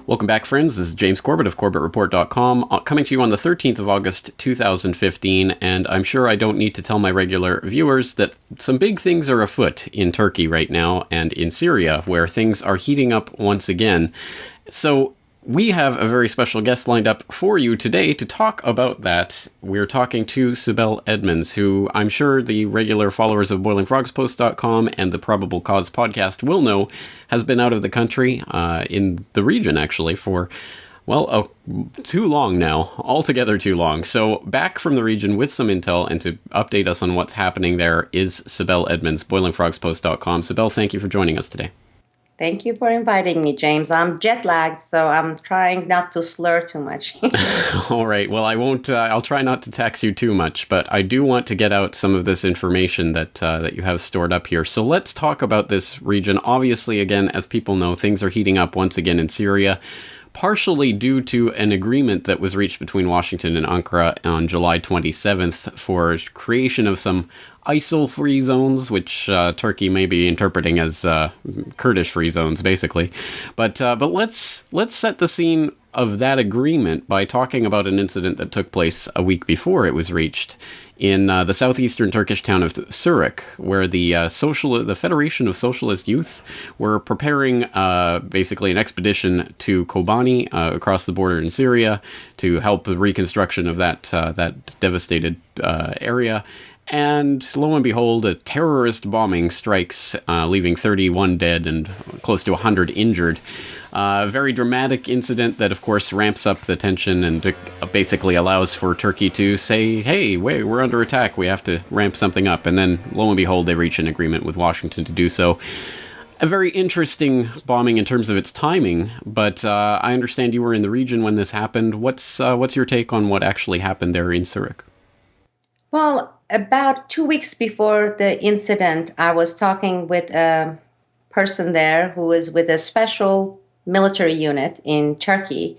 Welcome back, friends. This is James Corbett of CorbettReport.com, coming to you on the 13th of August, 2015, and I'm sure I don't need to tell my regular viewers that some big things are afoot in Turkey right now and in Syria, where things are heating up once again. So we have a very special guest lined up for you today to talk about that. We're talking to Sibel Edmonds, who I'm sure the regular followers of BoilingFrogsPost.com and the Probable Cause podcast will know has been out of the country, in the region actually, for, well, too long now, altogether too long. So back from the region with some intel and to update us on what's happening there is Sibel Edmonds, BoilingFrogsPost.com. Sibel, thank you for joining us today. Thank you for inviting me, James. I'm jet lagged, so I'm trying not to slur too much. All right. Well, I won't. I'll try not to tax you too much, but I do want to get out some of this information that you have stored up here. So let's talk about this region. Obviously, again, as people know, things are heating up once again in Syria, partially due to an agreement that was reached between Washington and Ankara on July 27th for creation of some ISIL-free zones, which Turkey may be interpreting as Kurdish-free zones, basically. But let's set the scene of that agreement by talking about an incident that took place a week before it was reached in the southeastern Turkish town of Suruc, where the Federation of Socialist Youth were preparing basically an expedition to Kobani across the border in Syria to help the reconstruction of that devastated area. And lo and behold, a terrorist bombing strikes, leaving 31 dead and close to 100 injured. Very dramatic incident that, of course, ramps up the tension and basically allows for Turkey to say, hey, wait, we're under attack. We have to ramp something up. And then, lo and behold, they reach an agreement with Washington to do so. A very interesting bombing in terms of its timing, but I understand you were in the region when this happened. What's your take on what actually happened there in Suruc? Well, about 2 weeks before the incident, I was talking with a person there who was with a special military unit in Turkey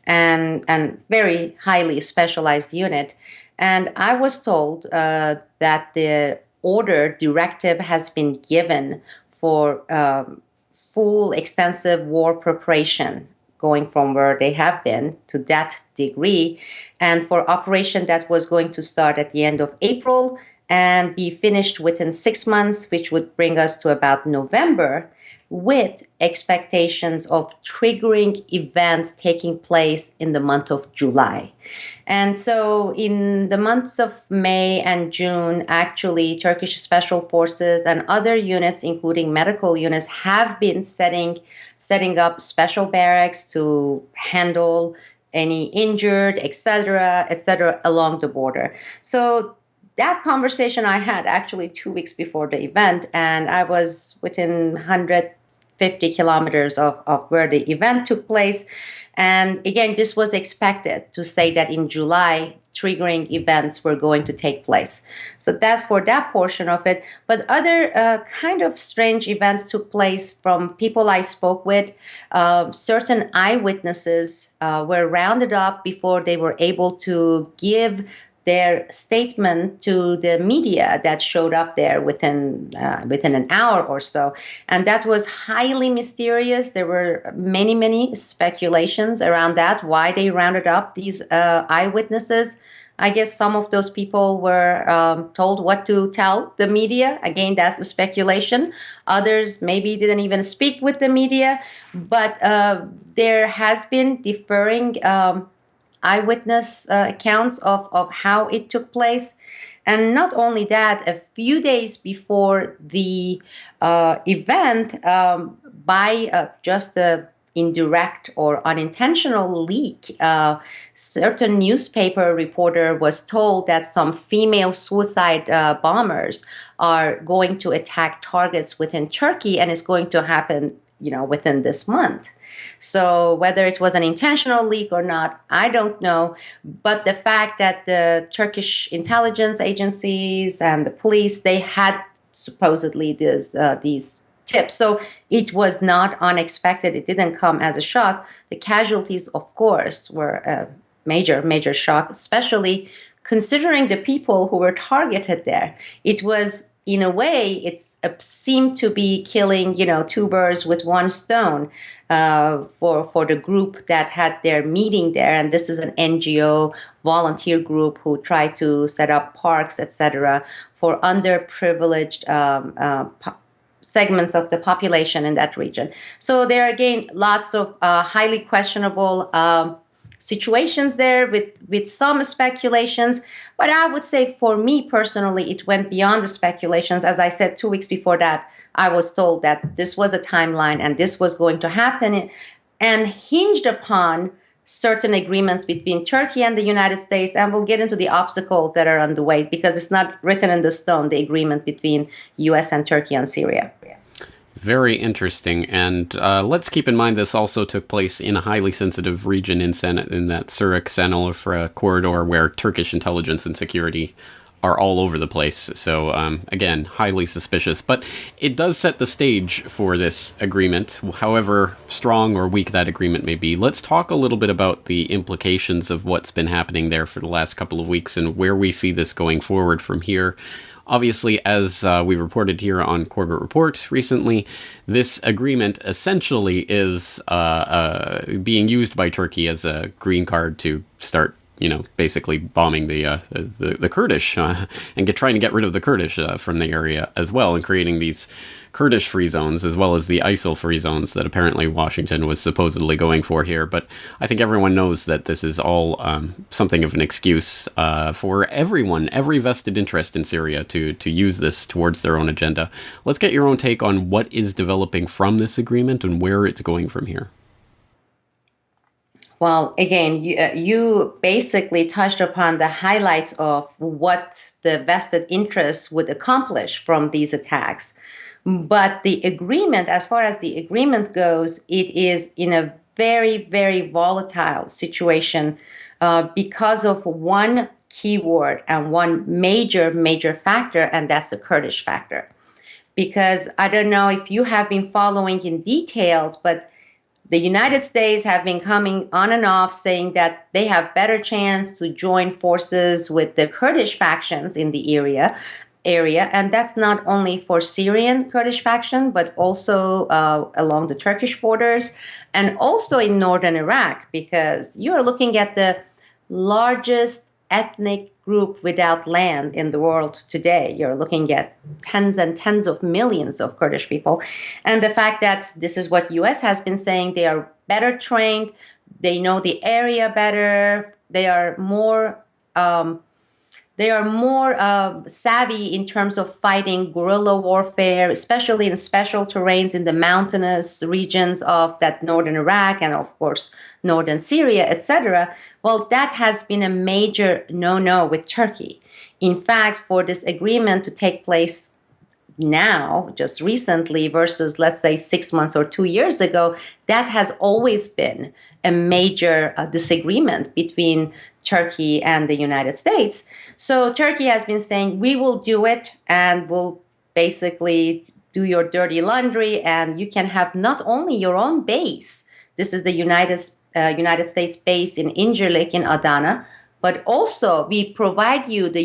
and very highly specialized unit. And I was told that the directive has been given for full extensive war preparation, going from where they have been to that degree, and for operation that was going to start at the end of April and be finished within 6 months, which would bring us to about November, with expectations of triggering events taking place in the month of July. And so in the months of May and June, actually, Turkish special forces and other units, including medical units, have been setting up special barracks to handle any injured, etc., along the border. So that conversation I had actually 2 weeks before the event, and I was within 150 kilometers of where the event took place. And again, this was expected to say that in July, triggering events were going to take place. So that's for that portion of it. But other kind of strange events took place from people I spoke with. Certain eyewitnesses were rounded up before they were able to give their statement to the media that showed up there within an hour or so. And that was highly mysterious. There were many speculations around that, why they rounded up these eyewitnesses. I guess some of those people were told what to tell the media. Again, that's a speculation. Others maybe didn't even speak with the media. But there has been differing eyewitness accounts of how it took place. And not only that, a few days before the event, by just a indirect or unintentional leak, certain newspaper reporter was told that some female suicide bombers are going to attack targets within Turkey, and it's going to happen, within this month. So whether it was an intentional leak or not, I don't know. But the fact that the Turkish intelligence agencies and the police, they had supposedly these tips. So it was not unexpected. It didn't come as a shock. The casualties, of course, were a major shock, especially considering the people who were targeted there, it was, in a way, it seemed to be killing, two birds with one stone for the group that had their meeting there. And this is an NGO volunteer group who tried to set up parks, etc., for underprivileged segments of the population in that region. So there are, again, lots of highly questionable situations there with some speculations. But I would say for me personally, it went beyond the speculations. As I said, 2 weeks before that, I was told that this was a timeline and this was going to happen, and hinged upon certain agreements between Turkey and the United States. And we'll get into the obstacles that are on the way, because it's not written in the stone, the agreement between US and Turkey on Syria. Very interesting. And let's keep in mind this also took place in a highly sensitive region in that Suruc-Sanalifra corridor, where Turkish intelligence and security are all over the place. So, again, highly suspicious. But it does set the stage for this agreement, however strong or weak that agreement may be. Let's talk a little bit about the implications of what's been happening there for the last couple of weeks and where we see this going forward from here. Obviously, as we reported here on Corbett Report recently, this agreement essentially is being used by Turkey as a green card to start, basically bombing the Kurdish and trying to get rid of the Kurdish from the area as well, and creating these Kurdish free zones as well as the ISIL free zones that apparently Washington was supposedly going for here. But I think everyone knows that this is all something of an excuse for everyone, every vested interest in Syria to use this towards their own agenda. Let's get your own take on what is developing from this agreement and where it's going from here. Well, again, you basically touched upon the highlights of what the vested interests would accomplish from these attacks. But the agreement, as far as the agreement goes, it is in a very, very volatile situation because of one keyword and one major factor, and that's the Kurdish factor. Because I don't know if you have been following in details, but the United States have been coming on and off saying that they have better chance to join forces with the Kurdish factions in the area, and that's not only for Syrian Kurdish faction, but also along the Turkish borders and also in northern Iraq, because you're looking at the largest ethnic group without land in the world today. You're looking at tens and tens of millions of Kurdish people. And the fact that this is what US has been saying, they are better trained, they know the area better, they are more savvy in terms of fighting guerrilla warfare, especially in special terrains in the mountainous regions of that northern Iraq and, of course, northern Syria, etc. Well, that has been a major no-no with Turkey. In fact, for this agreement to take place now, just recently, versus, let's say, 6 months or 2 years ago, that has always been a major disagreement between Turkey and the United States. So Turkey has been saying, we will do it, and we'll basically do your dirty laundry, and you can have not only your own base, this is the United States base in Incirlik in Adana, but also we provide you the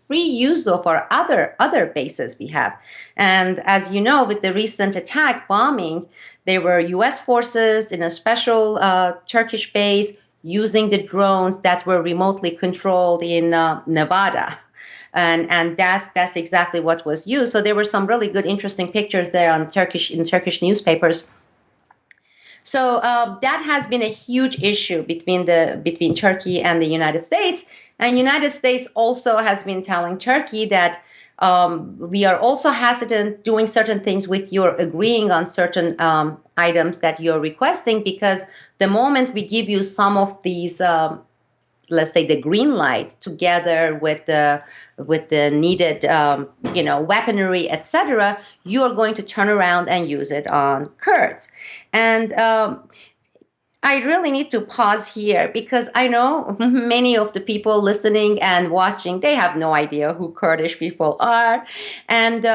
free use of our other bases we have. And as you know, with the recent attack bombing, there were US forces in a special Turkish base using the drones that were remotely controlled in Nevada. And that's exactly what was used. So there were some really good, interesting pictures there in Turkish newspapers. So that has been a huge issue between Turkey and the United States. And United States also has been telling Turkey that we are also hesitant doing certain things with your agreeing on certain items that you're requesting, because the moment we give you some of these, let's say, the green light together with the needed, weaponry, etc., you are going to turn around and use it on Kurds. And I really need to pause here because I know many of the people listening and watching, they have no idea who Kurdish people are. And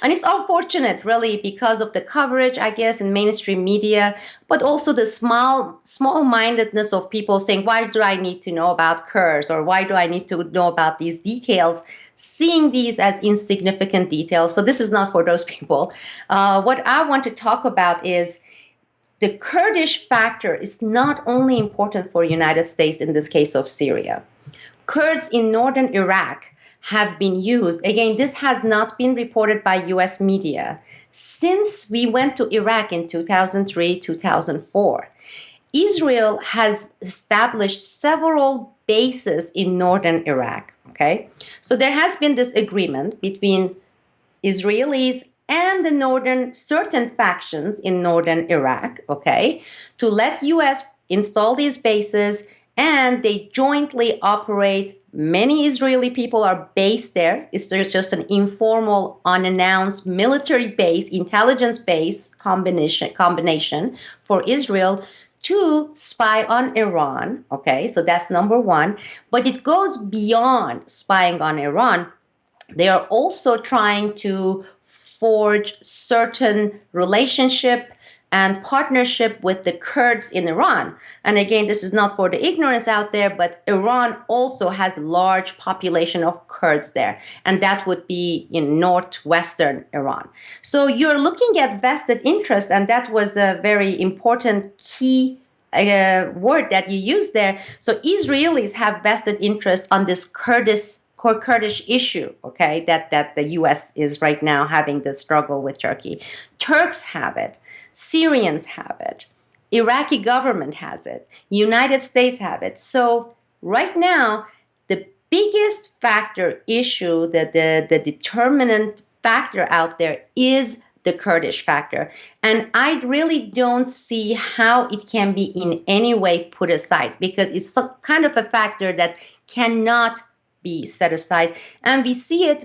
it's unfortunate, really, because of the coverage, I guess, in mainstream media, but also the small-mindedness of people saying, why do I need to know about Kurds, or why do I need to know about these details, seeing these as insignificant details. So this is not for those people. What I want to talk about is the Kurdish factor is not only important for United States in this case of Syria. Kurds in northern Iraq have been used. Again, this has not been reported by US media since we went to Iraq in 2003, 2004. Israel has established several bases in northern Iraq. Okay, so there has been this agreement between Israelis and the certain factions in northern Iraq, okay, to let US install these bases, and they jointly operate. Many Israeli people are based there. It's just an informal, unannounced military base, intelligence base combination for Israel to spy on Iran. Okay, so that's number one. But it goes beyond spying on Iran. They are also trying to forge certain relationship and partnership with the Kurds in Iran. And again, this is not for the ignorance out there, but Iran also has a large population of Kurds there. And that would be in northwestern Iran. So you're looking at vested interest, and that was a very important key word that you used there. So Israelis have vested interest on this Kurdish issue, okay, that the U.S. is right now having this struggle with Turkey. Turks have it. Syrians have it. Iraqi government has it. United States have it. So right now, the biggest factor issue, the determinant factor out there is the Kurdish factor. And I really don't see how it can be in any way put aside, because it's some kind of a factor that cannot be set aside. And we see it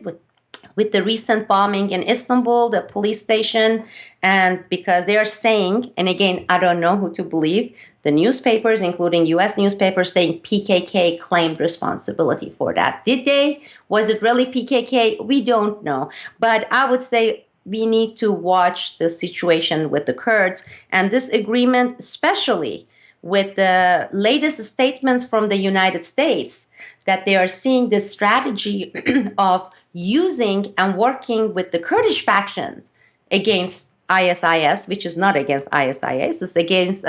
with the recent bombing in Istanbul, the police station, and because they are saying, and again, I don't know who to believe, the newspapers, including US newspapers, saying PKK claimed responsibility for that. Did they? Was it really PKK? We don't know. But I would say we need to watch the situation with the Kurds, and this agreement, especially with the latest statements from the United States, that they are seeing this strategy of using and working with the Kurdish factions against ISIS, which is not against ISIS, it's against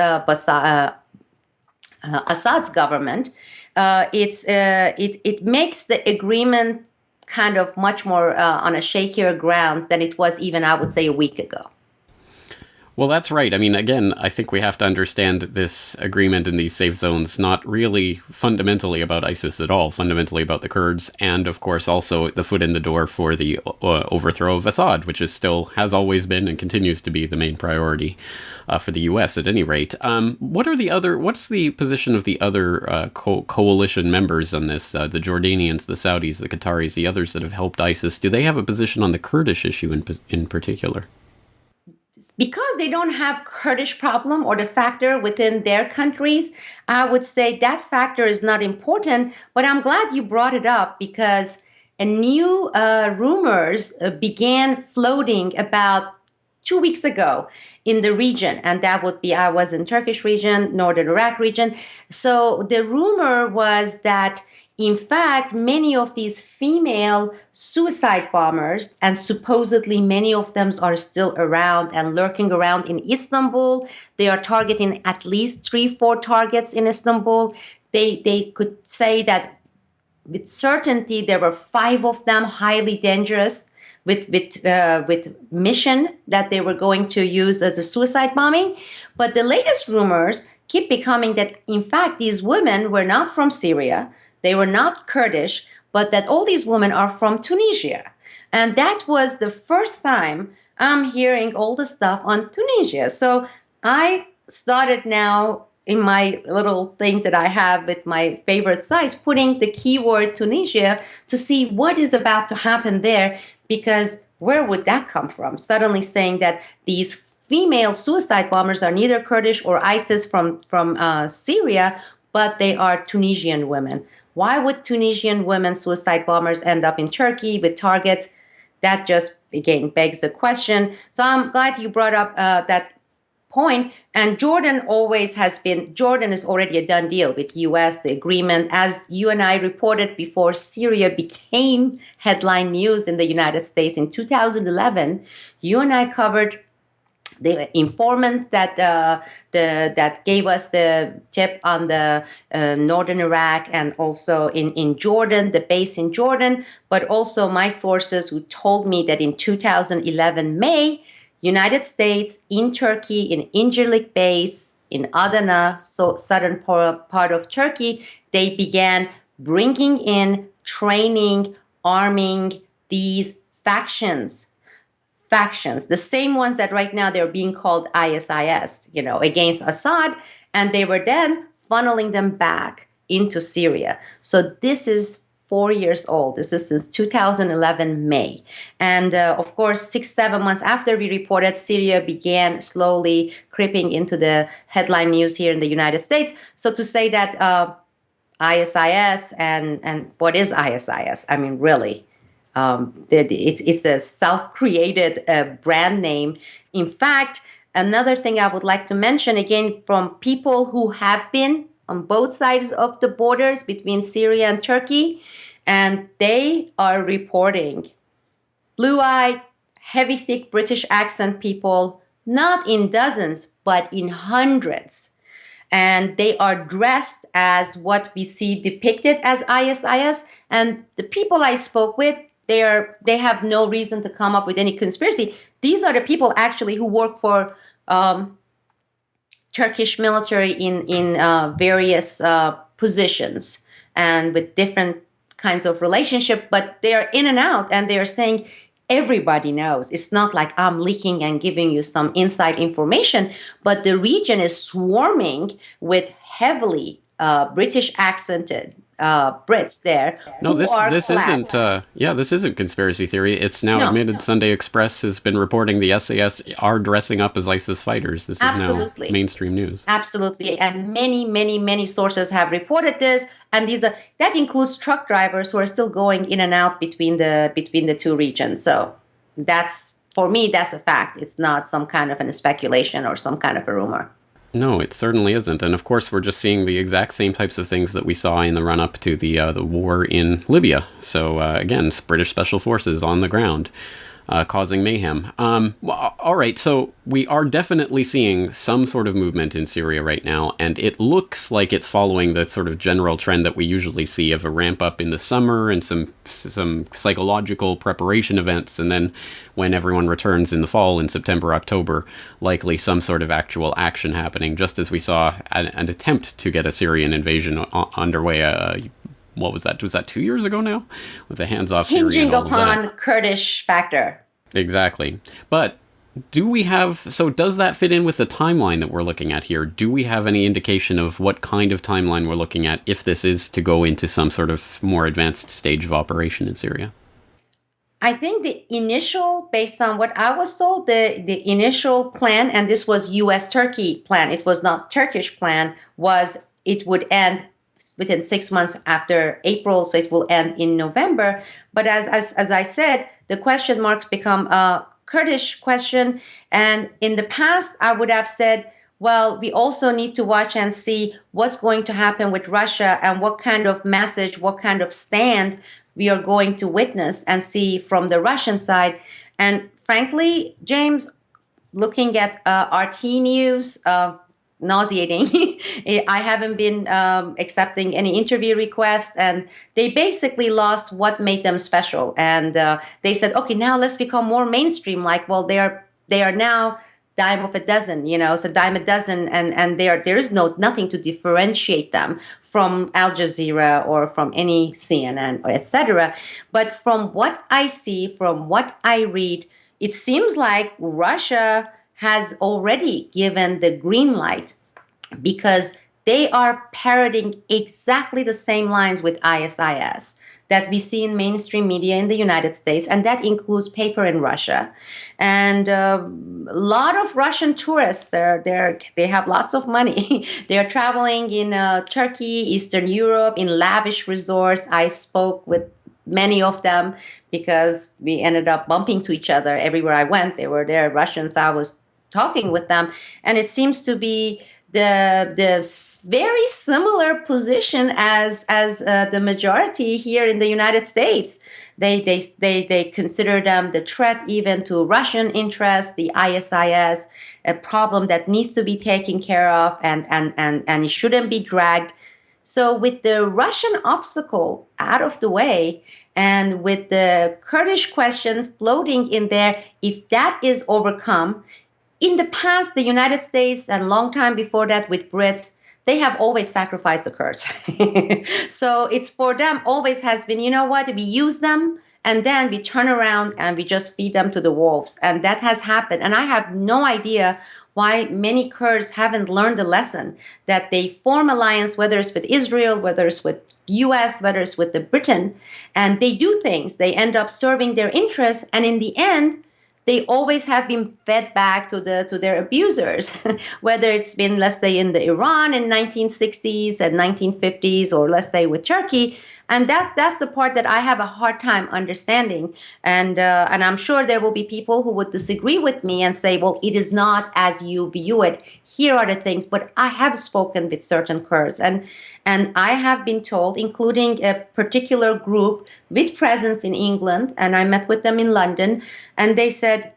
Assad's government. It makes the agreement kind of much more on a shakier grounds than it was even, I would say, a week ago. Well, that's right. I mean, again, I think we have to understand this agreement in these safe zones not really fundamentally about ISIS at all, fundamentally about the Kurds, and of course also the foot in the door for the overthrow of Assad, which is still, has always been and continues to be the main priority for the US at any rate. What's the position of the other coalition members on this? The Jordanians, the Saudis, the Qataris, the others that have helped ISIS. Do they have a position on the Kurdish issue in particular? Because they don't have Kurdish problem or the factor within their countries, I would say that factor is not important. But I'm glad you brought it up, because a new rumors began floating about 2 weeks ago in the region. And that would be, I was in Turkish region, northern Iraq region. So the rumor was that, in fact, many of these female suicide bombers, and supposedly many of them are still around and lurking around in Istanbul. They are targeting at least 3-4 targets in Istanbul. They could say that with certainty there were 5 of them highly dangerous with mission that they were going to use the suicide bombing. But the latest rumors keep becoming that, in fact, these women were not from Syria. They were not Kurdish, but that all these women are from Tunisia. And that was the first time I'm hearing all the stuff on Tunisia. So I started now in my little things that I have with my favorite sites, putting the keyword Tunisia to see what is about to happen there, because where would that come from? Suddenly saying that these female suicide bombers are neither Kurdish or ISIS from Syria, but they are Tunisian women. Why would Tunisian women suicide bombers end up in Turkey with targets? That just, again, begs the question. So I'm glad you brought up that point. And Jordan is already a done deal with U.S., the agreement. As you and I reported before Syria became headline news in the United States in 2011, you and I covered the informant that that gave us the tip on the northern Iraq and also in Jordan, the base in Jordan, but also my sources who told me that in 2011 May, United States in Turkey, in Incirlik base in Adana, so southern part of Turkey, they began bringing in, training, arming these factions, the same ones that right now they're being called ISIS, against Assad, and they were then funneling them back into Syria. So this is 4 years old. This is since 2011 May. And of course, 6-7 months after we reported, Syria began slowly creeping into the headline news here in the United States. So to say that ISIS and what is ISIS? I mean, really, it's a self-created brand name. In fact, another thing I would like to mention, again, from people who have been on both sides of the borders between Syria and Turkey, and they are reporting blue-eyed, heavy, thick British accent people, not in dozens, but in hundreds. And they are dressed as what we see depicted as ISIS. And the people I spoke with, they have no reason to come up with any conspiracy. These are the people actually who work for Turkish military in various positions and with different kinds of relationship, but they are in and out, and they are saying everybody knows. It's not like I'm leaking and giving you some inside information, but the region is swarming with heavily British accented Brits there. No, this isn't conspiracy theory. It's now admitted. Sunday Express has been reporting the SAS are dressing up as ISIS fighters. This is now mainstream news. Absolutely, and many sources have reported this. And that includes truck drivers who are still going in and out between the two regions. So for me, that's a fact. It's not some kind of a speculation or some kind of a rumor. No, it certainly isn't. And of course, we're just seeing the exact same types of things that we saw in the run-up to the war in Libya. So again, British Special Forces on the ground, causing mayhem. Well, all right, so we are definitely seeing some sort of movement in Syria right now, and it looks like it's following the sort of general trend that we usually see of a ramp up in the summer and some psychological preparation events, and then when everyone returns in the fall, in September, October, likely some sort of actual action happening, just as we saw an attempt to get a Syrian invasion underway. What was that? Was that 2 years ago now? With the hands-off Syria. Hinging upon Kurdish factor. Exactly. But does that fit in with the timeline that we're looking at here? Do we have any indication of what kind of timeline we're looking at if this is to go into some sort of more advanced stage of operation in Syria? I think the initial, based on what I was told, the initial plan, and this was U.S.-Turkey plan, it was not Turkish plan, was it would end within 6 months after April, so it will end in November. But as I said, the question marks become a Kurdish question. And in the past, I would have said, well, we also need to watch and see what's going to happen with Russia and what kind of message, what kind of stand we are going to witness and see from the Russian side. And frankly, James, looking at RT News, nauseating. I haven't been accepting any interview requests, and they basically lost what made them special. And they said, okay, now let's become more mainstream. Like, well, they are now dime of a dozen, so dime a dozen, and there is nothing to differentiate them from Al Jazeera or from any CNN or etc. But from what I see, from what I read, it seems like Russia has already given the green light because they are parroting exactly the same lines with ISIS. that we see in mainstream media in the United States, and that includes paper in Russia. And a lot of Russian tourists, they have lots of money. They are traveling in Turkey, Eastern Europe, in lavish resorts. I spoke with many of them because we ended up bumping to each other everywhere I went. They were there, Russians. I was talking with them, and it seems to be the very similar position as the majority here in the United States. They consider them the threat even to Russian interests, the ISIS, a problem that needs to be taken care of, and it shouldn't be dragged. So with the Russian obstacle out of the way, and with the Kurdish question floating in there, if that is overcome, in the past, the United States, and long time before that with Brits, they have always sacrificed the Kurds. So it's for them always has been, you know what, we use them and then we turn around and we just feed them to the wolves. And that has happened. And I have no idea why many Kurds haven't learned the lesson that they form alliance, whether it's with Israel, whether it's with US, whether it's with the Britain, and they do things. They end up serving their interests. And in the end, they always have been fed back to their abusers, whether it's been, let's say, in the Iran in 1960s and 1950s, or let's say with Turkey. And that's the part that I have a hard time understanding. And I'm sure there will be people who would disagree with me and say, well, it is not as you view it. Here are the things. But I have spoken with certain Kurds, and I have been told, including a particular group with presence in England, and I met with them in London, and they said,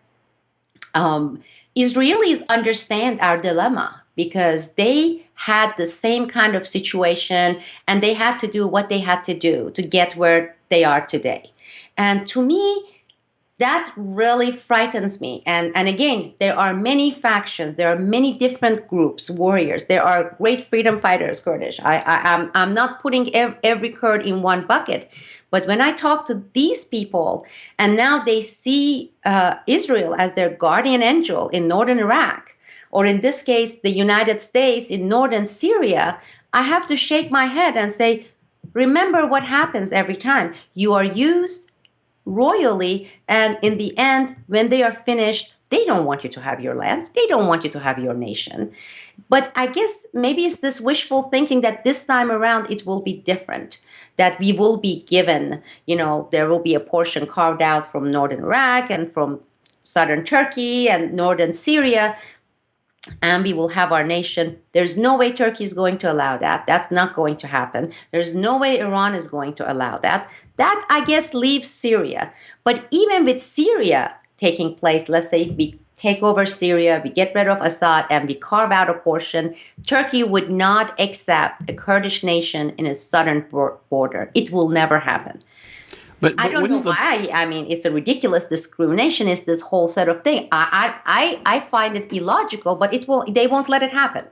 Israelis understand our dilemma because they had the same kind of situation and they had to do what they had to do to get where they are today. And to me, that really frightens me. And again, there are many factions, there are many different groups, warriors. There are great freedom fighters, Kurdish. I'm not putting every Kurd in one bucket. But when I talk to these people, and now they see Israel as their guardian angel in northern Iraq, or in this case, the United States in northern Syria, I have to shake my head and say, remember what happens every time. You are used royally, and in the end, when they are finished, they don't want you to have your land. They don't want you to have your nation. But I guess maybe it's this wishful thinking that this time around it will be different, that we will be given, there will be a portion carved out from northern Iraq and from southern Turkey and northern Syria, and we will have our nation. There's no way Turkey is going to allow that. That's not going to happen. There's no way Iran is going to allow that. That, I guess, leaves Syria. But even with Syria taking place, let's say we take over Syria, we get rid of Assad, and we carve out a portion, Turkey would not accept a Kurdish nation in its southern border. It will never happen. But I don't know why. I mean, it's a ridiculous discrimination. It's this whole set of things. I find it illogical, but they won't let it happen.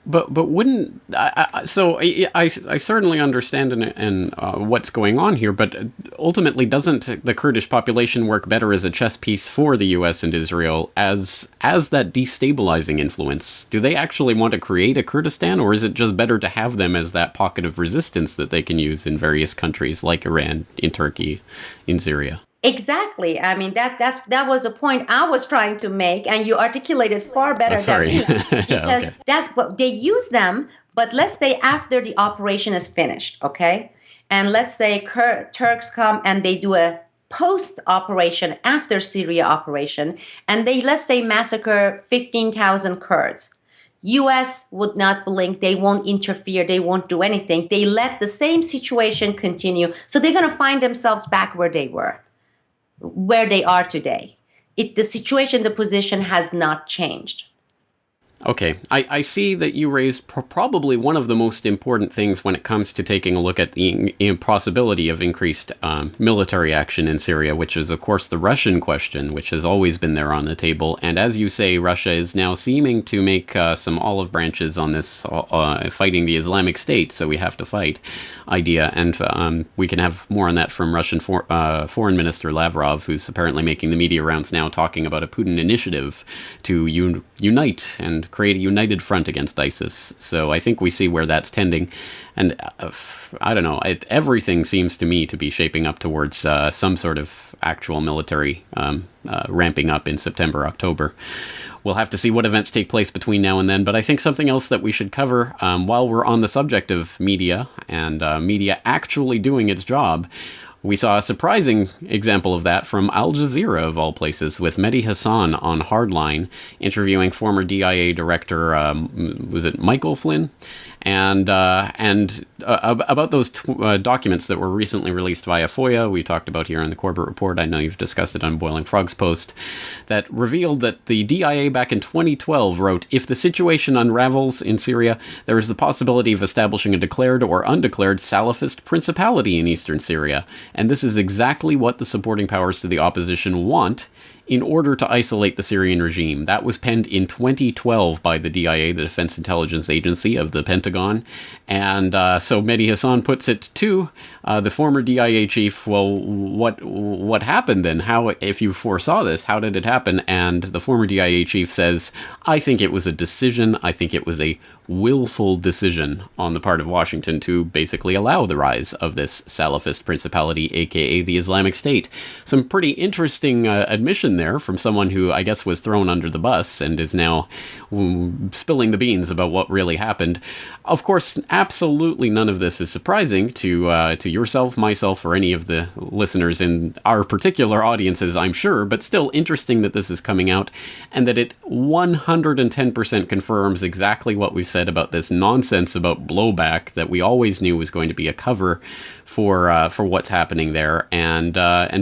But wouldn't I certainly understand and what's going on here, but ultimately doesn't the Kurdish population work better as a chess piece for the U.S. and Israel as that destabilizing influence? Do they actually want to create a Kurdistan, or is it just better to have them as that pocket of resistance that they can use in various countries like Iran, in Turkey, in Syria? Exactly. I mean, that was the point I was trying to make, and you articulated far better than me. Because that's what they use them. But let's say after the operation is finished, okay? And let's say Turks come and they do a post-operation after Syria operation, and they, let's say, massacre 15,000 Kurds. U.S. would not blink. They won't interfere. They won't do anything. They let the same situation continue. So they're going to find themselves back where they were, where they are today. The situation, the position has not changed. Okay, I see that you raised probably one of the most important things when it comes to taking a look at the impossibility of increased military action in Syria, which is, of course, the Russian question, which has always been there on the table. And as you say, Russia is now seeming to make some olive branches on this fighting the Islamic State, so we have to fight idea. And we can have more on that from Russian Foreign Minister Lavrov, who's apparently making the media rounds now talking about a Putin initiative to unite and create a united front against ISIS. So I think we see where that's tending. And I don't know, everything seems to me to be shaping up towards some sort of actual military ramping up in September, October. We'll have to see what events take place between now and then, but I think something else that we should cover while we're on the subject of media and media actually doing its job. We saw a surprising example of that from Al Jazeera, of all places, with Mehdi Hassan on Hardline, interviewing former DIA director, was it Michael Flynn? And about those documents that were recently released via FOIA, we talked about here in the Corbett Report. I know you've discussed it on Boiling Frogs Post, that revealed that the DIA back in 2012 wrote, "If the situation unravels in Syria, there is the possibility of establishing a declared or undeclared Salafist principality in eastern Syria. And this is exactly what the supporting powers to the opposition want in order to isolate the Syrian regime." That was penned in 2012 by the DIA, the Defense Intelligence Agency of the Pentagon. And so Mehdi Hassan puts it to the former DIA chief, well, what happened then? How, if you foresaw this, how did it happen? And the former DIA chief says, "I think it was a decision. I think it was a willful decision on the part of Washington to basically allow the rise of this Salafist principality, aka the Islamic State." Some pretty interesting admission there from someone who I guess was thrown under the bus and is now spilling the beans about what really happened. Of course, absolutely none of this is surprising to yourself, myself, or any of the listeners in our particular audiences, I'm sure, but still interesting that this is coming out and that it 110% confirms exactly what we've said about this nonsense about blowback that we always knew was going to be a cover for what's happening there, and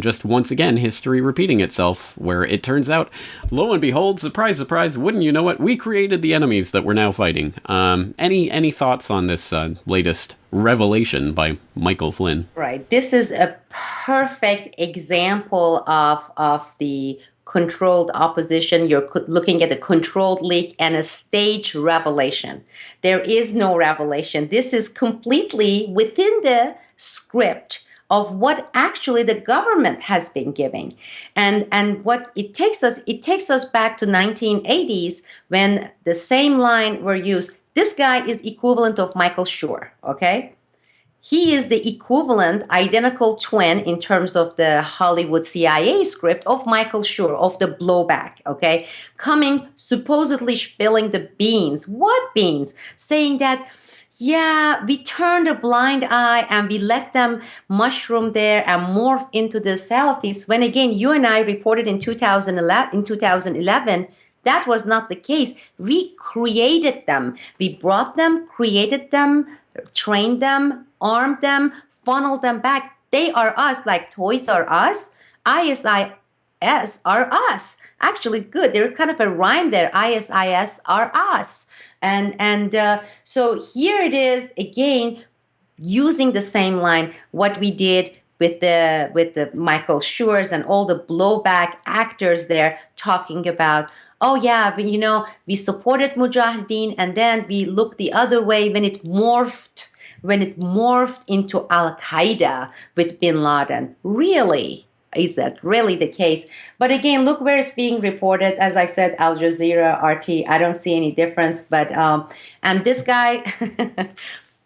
just once again history repeating itself, where it turns out, lo and behold, surprise, surprise, wouldn't you know it, we created the enemies that we're now fighting. Any thoughts on this latest revelation by Michael Flynn? Right. This is a perfect example of the controlled opposition. You're looking at a controlled leak and a staged revelation. There is no revelation. This is completely within the script of what actually the government has been giving. And what it takes us back to 1980s when the same line were used. This guy is equivalent of Michael Schur, okay? He is the equivalent, identical twin in terms of the Hollywood CIA script of Michael Schur, of the blowback, okay? Coming, supposedly spilling the beans. What beans? Saying that, yeah, we turned a blind eye and we let them mushroom there and morph into the Salafists. When again, you and I reported in 2011, that was not the case. We created them. We brought them, created them, trained them, armed them, funneled them back. They are us, like Toys R Us. ISIS are us. Actually, good. There's kind of a rhyme there. ISIS are us. And so here it is again, using the same line, what we did with the Michael Schurs and all the blowback actors there talking about, oh yeah, we supported Mujahideen and then we looked the other way when it morphed into Al-Qaeda with bin Laden. Really? Is that really the case? But again, look where it's being reported. As I said, Al Jazeera, RT, I don't see any difference. But and this guy,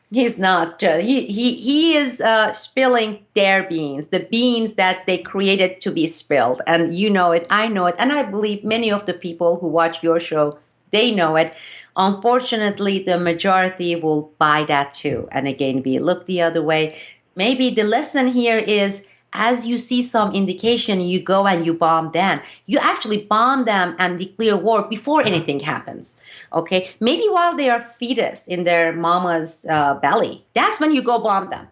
he's not. He is spilling their beans, the beans that they created to be spilled. And you know it, I know it, and I believe many of the people who watch your show, they know it. Unfortunately, the majority will buy that too. And again, we look the other way. Maybe the lesson here is, as you see some indication, you go and you bomb them. You actually bomb them and declare war before anything happens. Okay, maybe while they are fetus in their mama's belly, that's when you go bomb them.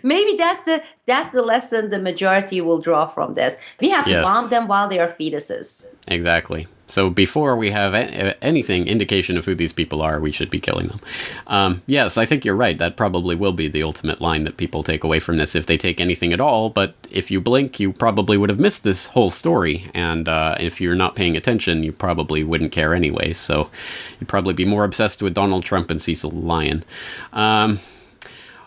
Maybe that's the lesson the majority will draw from this. We have to bomb them while they are fetuses. Exactly. So before we have anything indication of who these people are, we should be killing them. Yes, I think you're right. That probably will be the ultimate line that people take away from this, if they take anything at all. But if you blink, you probably would have missed this whole story. And if you're not paying attention, you probably wouldn't care anyway. So you'd probably be more obsessed with Donald Trump and Cecil the Lion.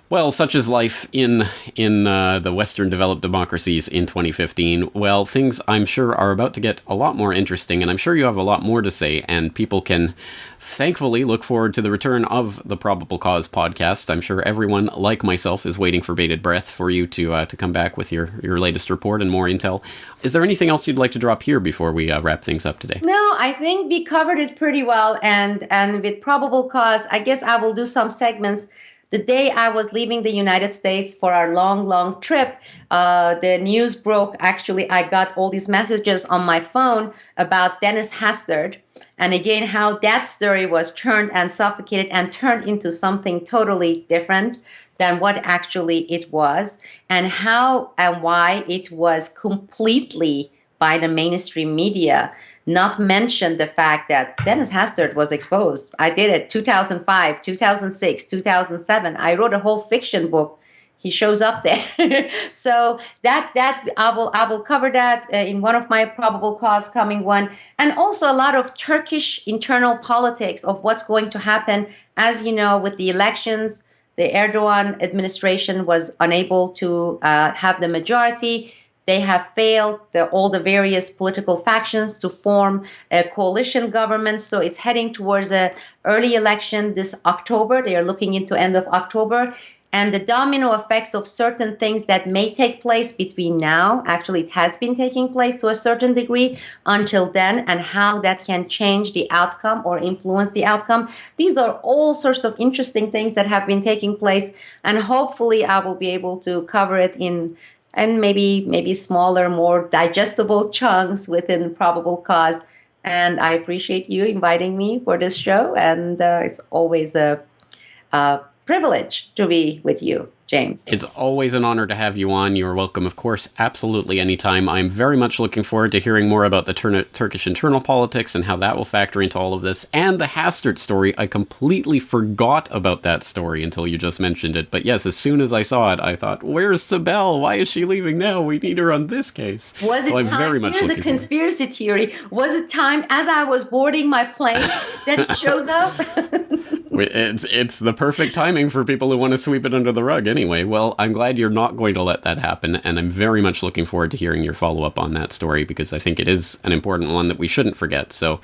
Well, such is life in the Western developed democracies in 2015. Well, things I'm sure are about to get a lot more interesting, and I'm sure you have a lot more to say, and people can thankfully look forward to the return of the Probable Cause podcast. I'm sure everyone, like myself, is waiting for bated breath for you to come back with your latest report and more intel. Is there anything else you'd like to drop here before we wrap things up today? No, I think we covered it pretty well, and with Probable Cause, I guess I will do some segments. The day I was leaving the United States for our long trip, the news broke. Actually, I got all these messages on my phone about Dennis Hastert. And again, how that story was turned and suffocated and turned into something totally different than what actually it was. And how and why it was completely by the mainstream media, not mention the fact that Dennis Hastert was exposed. I did it 2005, 2006, 2007. I wrote a whole fiction book. He shows up there. So that I will cover that in one of my Probable Cause coming one. And also a lot of Turkish internal politics of what's going to happen. As you know, with the elections, the Erdogan administration was unable to have the majority. They have failed all the various political factions to form a coalition government. So it's heading towards an early election this October. They are looking into end of October. And the domino effects of certain things that may take place between now, actually it has been taking place to a certain degree until then, and how that can change the outcome or influence the outcome. These are all sorts of interesting things that have been taking place. And hopefully I will be able to cover it in and maybe smaller, more digestible chunks within Probable Cause. And I appreciate you inviting me for this show. And it's always a privilege to be with you, James. It's always an honor to have you on. You are welcome, of course, absolutely anytime. I'm very much looking forward to hearing more about the Turkish internal politics and how that will factor into all of this. And the Hastert story, I completely forgot about that story until you just mentioned it. But yes, as soon as I saw it, I thought, where's Sibel? Why is she leaving now? We need her on this case. Was it time? Here's a conspiracy theory. Was it time as I was boarding my plane that it shows up? It's the perfect timing for people who want to sweep it under the rug anyway. Well, I'm glad you're not going to let that happen, and I'm very much looking forward to hearing your follow-up on that story, because I think it is an important one that we shouldn't forget. So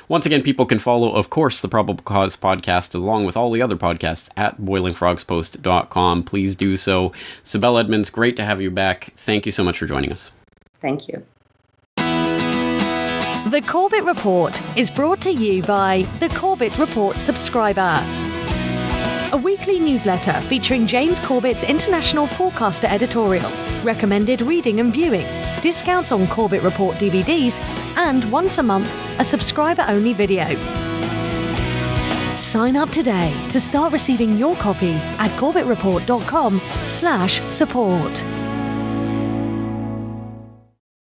once again, people can follow, of course, the Probable Cause podcast along with all the other podcasts at boilingfrogspost.com. Please do so. Sibel Edmonds, great to have you back. Thank you so much for joining us. Thank you. The Corbett Report is brought to you by the Corbett Report subscriber, a weekly newsletter featuring James Corbett's international forecaster editorial, recommended reading and viewing, discounts on Corbett Report DVDs, and once a month, a subscriber-only video. Sign up today to start receiving your copy at corbettreport.com/support.